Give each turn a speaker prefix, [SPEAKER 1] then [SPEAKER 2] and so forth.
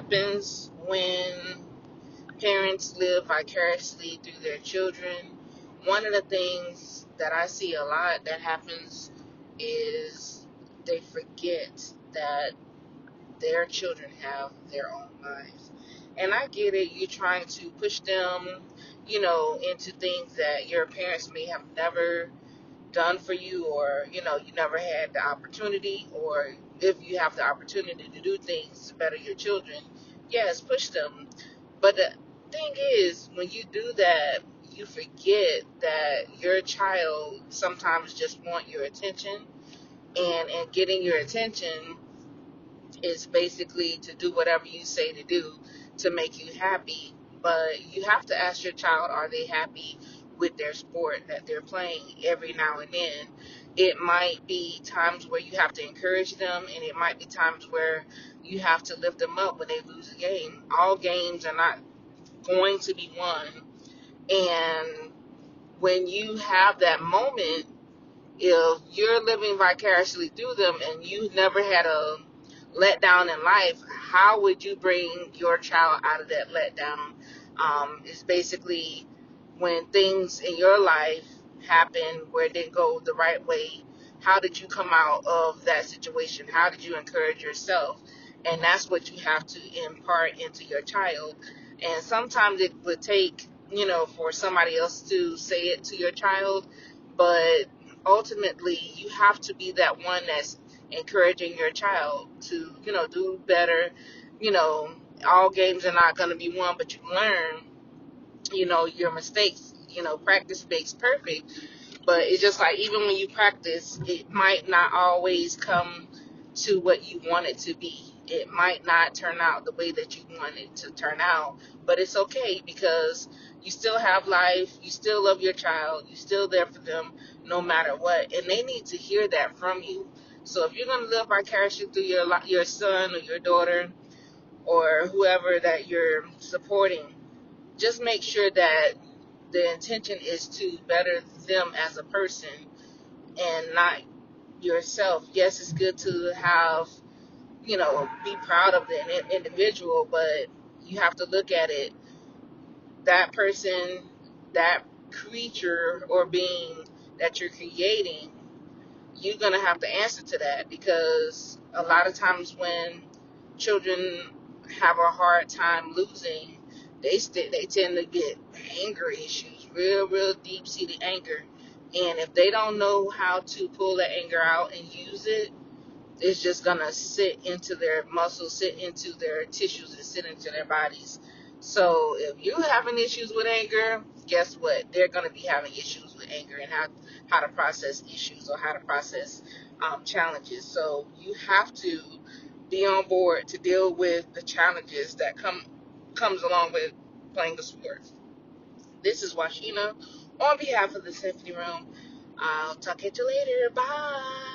[SPEAKER 1] happens when parents live vicariously through their children. One of the things that I see a lot that happens is they forget that their children have their own lives. And I get it, you trying to push them, into things that your parents may have never done for you, or you never had the opportunity, or if you have the opportunity to do things to better your children, yes, push them. But the thing is, when you do that, you forget that your child sometimes just want your attention, and getting your attention is basically to do whatever you say to do to make you happy. But you have to ask your child, are they happy with their sport that they're playing every now and then? It might be times where you have to encourage them, and it might be times where you have to lift them up when they lose a game. All games are not going to be won. And when you have that moment, if you're living vicariously through them and you never had a letdown in life, how would you bring your child out of that letdown? It's basically when things in your life happen where it didn't go the right way, how did you come out of that situation? How did you encourage yourself? And that's what you have to impart into your child. And sometimes it would take, for somebody else to say it to your child, but ultimately you have to be that one that's encouraging your child to, do better. You know, all games are not going to be won, but you learn, your mistakes. Practice makes perfect. But it's just like, even when you practice, it might not always come to what you want it to be. It might not turn out the way that you want it to turn out, but it's okay, because you still have life, you still love your child, you're still there for them no matter what, and they need to hear that from you. So if you're going to live vicariously through your son or your daughter or whoever that you're supporting, just make sure that the intention is to better them as a person and not yourself. Yes, it's good to have, be proud of the individual, but you have to look at it, that person, that creature or being that you're creating, you're going to have to answer to that, because a lot of times when children have a hard time losing, they tend to get anger issues, real deep seated anger, and if they don't know how to pull that anger out and use it, it's just gonna sit into their muscles, sit into their tissues, and sit into their bodies. So if you're having issues with anger, guess what? They're gonna be having issues with anger, and how to process issues, or how to process challenges. So you have to be on board to deal with the challenges that comes along with playing the sport. This is Washina on behalf of the Symphony Room. I'll talk at you later. Bye.